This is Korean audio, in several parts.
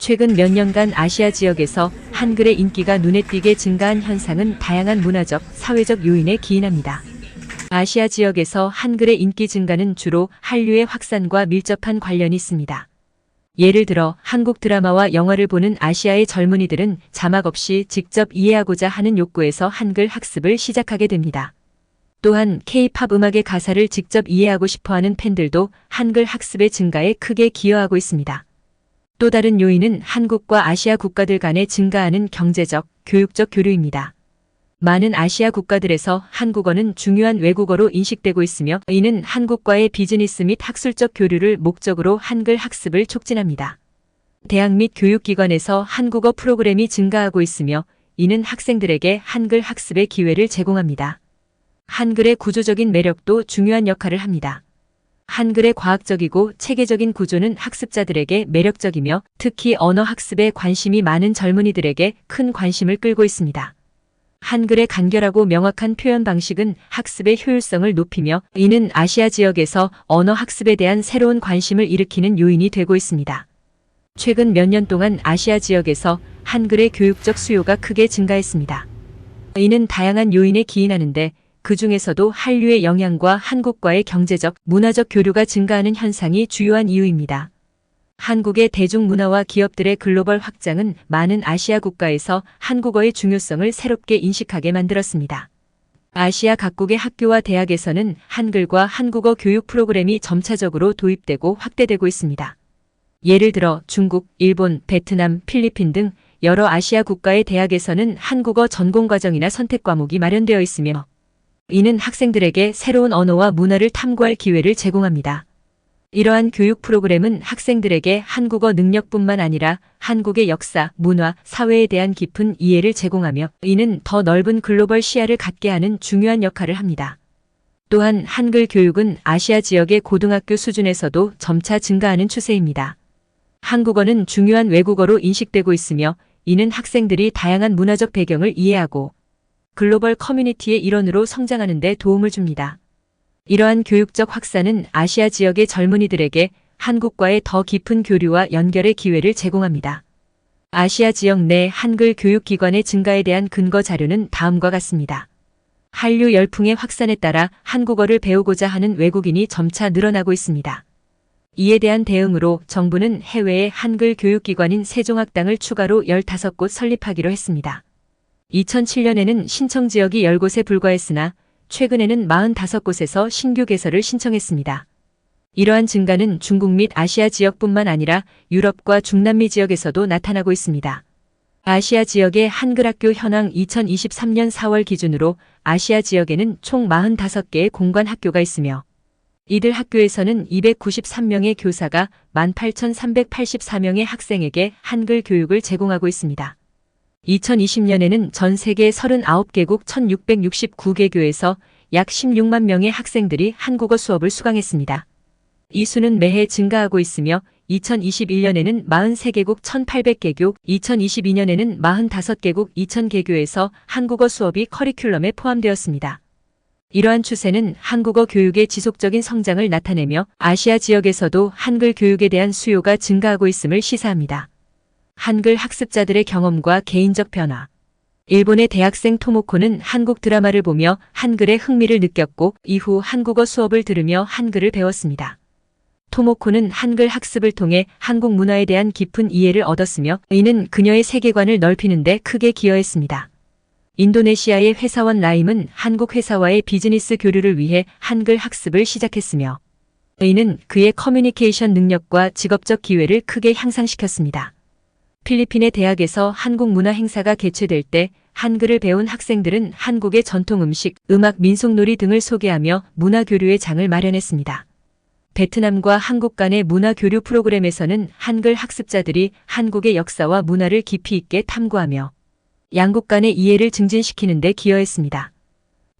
최근 몇 년간 아시아 지역에서 한글의 인기가 눈에 띄게 증가한 현상은 다양한 문화적, 사회적 요인에 기인합니다. 아시아 지역에서 한글의 인기 증가는 주로 한류의 확산과 밀접한 관련이 있습니다. 예를 들어 한국 드라마와 영화를 보는 아시아의 젊은이들은 자막 없이 직접 이해하고자 하는 욕구에서 한글 학습을 시작하게 됩니다. 또한 K-팝 음악의 가사를 직접 이해하고 싶어하는 팬들도 한글 학습의 증가에 크게 기여하고 있습니다. 또 다른 요인은 한국과 아시아 국가들 간의 증가하는 경제적, 교육적 교류입니다. 많은 아시아 국가들에서 한국어는 중요한 외국어로 인식되고 있으며 이는 한국과의 비즈니스 및 학술적 교류를 목적으로 한글 학습을 촉진합니다. 대학 및 교육기관에서 한국어 프로그램이 증가하고 있으며 이는 학생들에게 한글 학습의 기회를 제공합니다. 한글의 구조적인 매력도 중요한 역할을 합니다. 한글의 과학적이고 체계적인 구조는 학습자들에게 매력적이며 특히 언어 학습에 관심이 많은 젊은이들에게 큰 관심을 끌고 있습니다. 한글의 간결하고 명확한 표현 방식은 학습의 효율성을 높이며 이는 아시아 지역에서 언어 학습에 대한 새로운 관심을 일으키는 요인이 되고 있습니다. 최근 몇 년 동안 아시아 지역에서 한글의 교육적 수요가 크게 증가했습니다. 이는 다양한 요인에 기인하는데 그 중에서도 한류의 영향과 한국과의 경제적, 문화적 교류가 증가하는 현상이 주요한 이유입니다. 한국의 대중문화와 기업들의 글로벌 확장은 많은 아시아 국가에서 한국어의 중요성을 새롭게 인식하게 만들었습니다. 아시아 각국의 학교와 대학에서는 한글과 한국어 교육 프로그램이 점차적으로 도입되고 확대되고 있습니다. 예를 들어 중국, 일본, 베트남, 필리핀 등 여러 아시아 국가의 대학에서는 한국어 전공 과정이나 선택 과목이 마련되어 있으며 이는 학생들에게 새로운 언어와 문화를 탐구할 기회를 제공합니다. 이러한 교육 프로그램은 학생들에게 한국어 능력뿐만 아니라 한국의 역사, 문화, 사회에 대한 깊은 이해를 제공하며 이는 더 넓은 글로벌 시야를 갖게 하는 중요한 역할을 합니다. 또한 한글 교육은 아시아 지역의 고등학교 수준에서도 점차 증가하는 추세입니다. 한국어는 중요한 외국어로 인식되고 있으며 이는 학생들이 다양한 문화적 배경을 이해하고 글로벌 커뮤니티의 일원으로 성장하는 데 도움을 줍니다. 이러한 교육적 확산은 아시아 지역의 젊은이들에게 한국과의 더 깊은 교류와 연결의 기회를 제공합니다. 아시아 지역 내 한글 교육기관의 증가에 대한 근거 자료는 다음과 같습니다. 한류 열풍의 확산에 따라 한국어를 배우고자 하는 외국인이 점차 늘어나고 있습니다. 이에 대한 대응으로 정부는 해외의 한글 교육기관인 세종학당을 추가로 15곳 설립하기로 했습니다. 2007년에는 신청 지역이 10곳에 불과했으나 최근에는 45곳에서 신규 개설을 신청했습니다. 이러한 증가는 중국 및 아시아 지역뿐만 아니라 유럽과 중남미 지역에서도 나타나고 있습니다. 아시아 지역의 한글학교 현황 2023년 4월 기준으로 아시아 지역에는 총 45개의 공관 학교가 있으며 이들 학교에서는 293명의 교사가 18,384명의 학생에게 한글 교육을 제공하고 있습니다. 2020년에는 전 세계 39개국 1669개 교에서 약 16만 명의 학생들이 한국어 수업을 수강했습니다. 이 수는 매해 증가하고 있으며 2021년에는 43개국 1800개 교, 2022년에는 45개국 2000개 교에서 한국어 수업이 커리큘럼에 포함되었습니다. 이러한 추세는 한국어 교육의 지속적인 성장을 나타내며 아시아 지역에서도 한글 교육에 대한 수요가 증가하고 있음을 시사합니다. 한글 학습자들의 경험과 개인적 변화. 일본의 대학생 토모코는 한국 드라마를 보며 한글에 흥미를 느꼈고 이후 한국어 수업을 들으며 한글을 배웠습니다. 토모코는 한글 학습을 통해 한국 문화에 대한 깊은 이해를 얻었으며 이는 그녀의 세계관을 넓히는 데 크게 기여했습니다. 인도네시아의 회사원 라임은 한국 회사와의 비즈니스 교류를 위해 한글 학습을 시작했으며 이는 그의 커뮤니케이션 능력과 직업적 기회를 크게 향상시켰습니다. 필리핀의 대학에서 한국 문화 행사가 개최될 때 한글을 배운 학생들은 한국의 전통 음식, 음악, 민속놀이 등을 소개하며 문화교류의 장을 마련했습니다. 베트남과 한국 간의 문화교류 프로그램에서는 한글 학습자들이 한국의 역사와 문화를 깊이 있게 탐구하며 양국 간의 이해를 증진시키는 데 기여했습니다.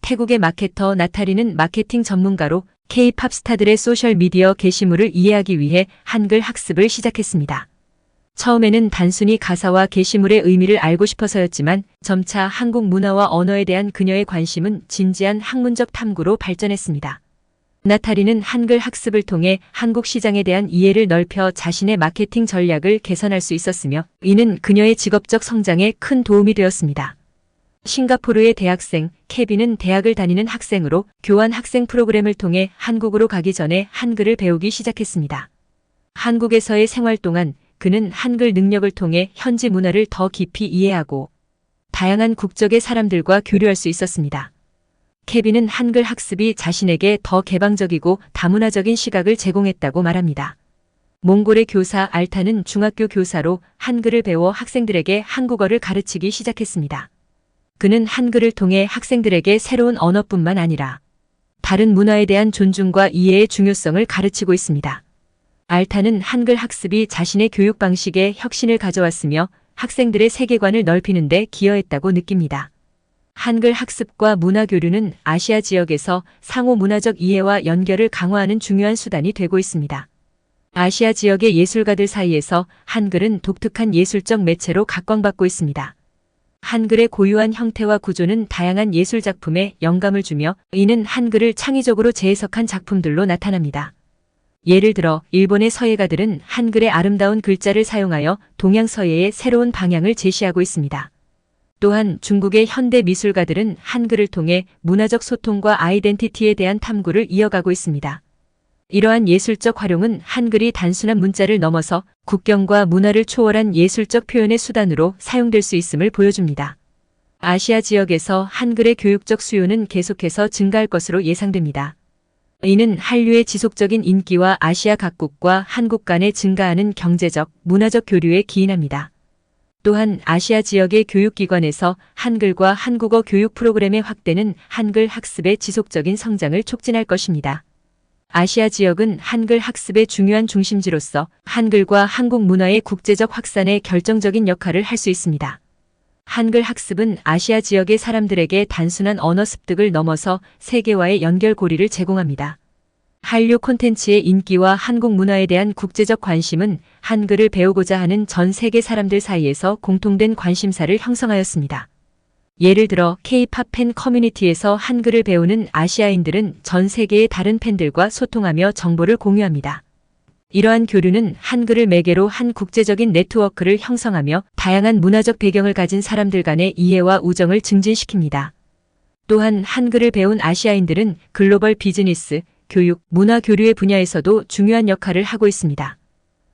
태국의 마케터 나타리는 마케팅 전문가로 K-팝 스타들의 소셜미디어 게시물을 이해하기 위해 한글 학습을 시작했습니다. 처음에는 단순히 가사와 게시물의 의미를 알고 싶어서였지만 점차 한국 문화와 언어에 대한 그녀의 관심은 진지한 학문적 탐구로 발전했습니다. 나타리는 한글 학습을 통해 한국 시장에 대한 이해를 넓혀 자신의 마케팅 전략을 개선할 수 있었으며 이는 그녀의 직업적 성장에 큰 도움이 되었습니다. 싱가포르의 대학생 케빈은 대학을 다니는 학생으로 교환 학생 프로그램을 통해 한국으로 가기 전에 한글을 배우기 시작했습니다. 한국에서의 생활 동안 그는 한글 능력을 통해 현지 문화를 더 깊이 이해하고 다양한 국적의 사람들과 교류할 수 있었습니다. 케빈은 한글 학습이 자신에게 더 개방적이고 다문화적인 시각을 제공했다고 말합니다. 몽골의 교사 알타는 중학교 교사로 한글을 배워 학생들에게 한국어를 가르치기 시작했습니다. 그는 한글을 통해 학생들에게 새로운 언어뿐만 아니라 다른 문화에 대한 존중과 이해의 중요성을 가르치고 있습니다. 알타는 한글 학습이 자신의 교육 방식에 혁신을 가져왔으며 학생들의 세계관을 넓히는 데 기여했다고 느낍니다. 한글 학습과 문화 교류는 아시아 지역에서 상호 문화적 이해와 연결을 강화하는 중요한 수단이 되고 있습니다. 아시아 지역의 예술가들 사이에서 한글은 독특한 예술적 매체로 각광받고 있습니다. 한글의 고유한 형태와 구조는 다양한 예술 작품에 영감을 주며 이는 한글을 창의적으로 재해석한 작품들로 나타납니다. 예를 들어 일본의 서예가들은 한글의 아름다운 글자를 사용하여 동양 서예의 새로운 방향을 제시하고 있습니다. 또한 중국의 현대 미술가들은 한글을 통해 문화적 소통과 아이덴티티에 대한 탐구를 이어가고 있습니다. 이러한 예술적 활용은 한글이 단순한 문자를 넘어서 국경과 문화를 초월한 예술적 표현의 수단으로 사용될 수 있음을 보여줍니다. 아시아 지역에서 한글의 교육적 수요는 계속해서 증가할 것으로 예상됩니다. 이는 한류의 지속적인 인기와 아시아 각국과 한국 간의 증가하는 경제적, 문화적 교류에 기인합니다. 또한 아시아 지역의 교육기관에서 한글과 한국어 교육 프로그램의 확대는 한글 학습의 지속적인 성장을 촉진할 것입니다. 아시아 지역은 한글 학습의 중요한 중심지로서 한글과 한국 문화의 국제적 확산에 결정적인 역할을 할 수 있습니다. 한글 학습은 아시아 지역의 사람들에게 단순한 언어 습득을 넘어서 세계와의 연결고리를 제공합니다. 한류 콘텐츠의 인기와 한국 문화에 대한 국제적 관심은 한글을 배우고자 하는 전 세계 사람들 사이에서 공통된 관심사를 형성하였습니다. 예를 들어 K-팝 팬 커뮤니티에서 한글을 배우는 아시아인들은 전 세계의 다른 팬들과 소통하며 정보를 공유합니다. 이러한 교류는 한글을 매개로 한 국제적인 네트워크를 형성하며 다양한 문화적 배경을 가진 사람들 간의 이해와 우정을 증진시킵니다. 또한 한글을 배운 아시아인들은 글로벌 비즈니스, 교육, 문화 교류의 분야에서도 중요한 역할을 하고 있습니다.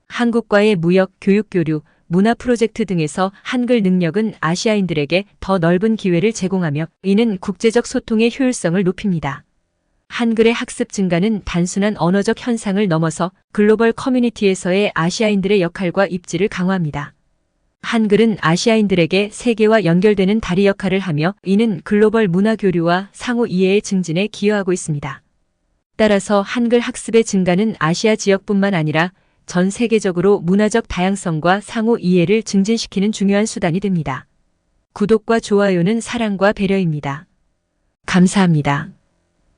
한국과의 무역, 교육 교류, 문화 프로젝트 등에서 한글 능력은 아시아인들에게 더 넓은 기회를 제공하며 이는 국제적 소통의 효율성을 높입니다. 한글의 학습 증가는 단순한 언어적 현상을 넘어서 글로벌 커뮤니티에서의 아시아인들의 역할과 입지를 강화합니다. 한글은 아시아인들에게 세계와 연결되는 다리 역할을 하며 이는 글로벌 문화 교류와 상호 이해의 증진에 기여하고 있습니다. 따라서 한글 학습의 증가는 아시아 지역뿐만 아니라 전 세계적으로 문화적 다양성과 상호 이해를 증진시키는 중요한 수단이 됩니다. 구독과 좋아요는 사랑과 배려입니다. 감사합니다.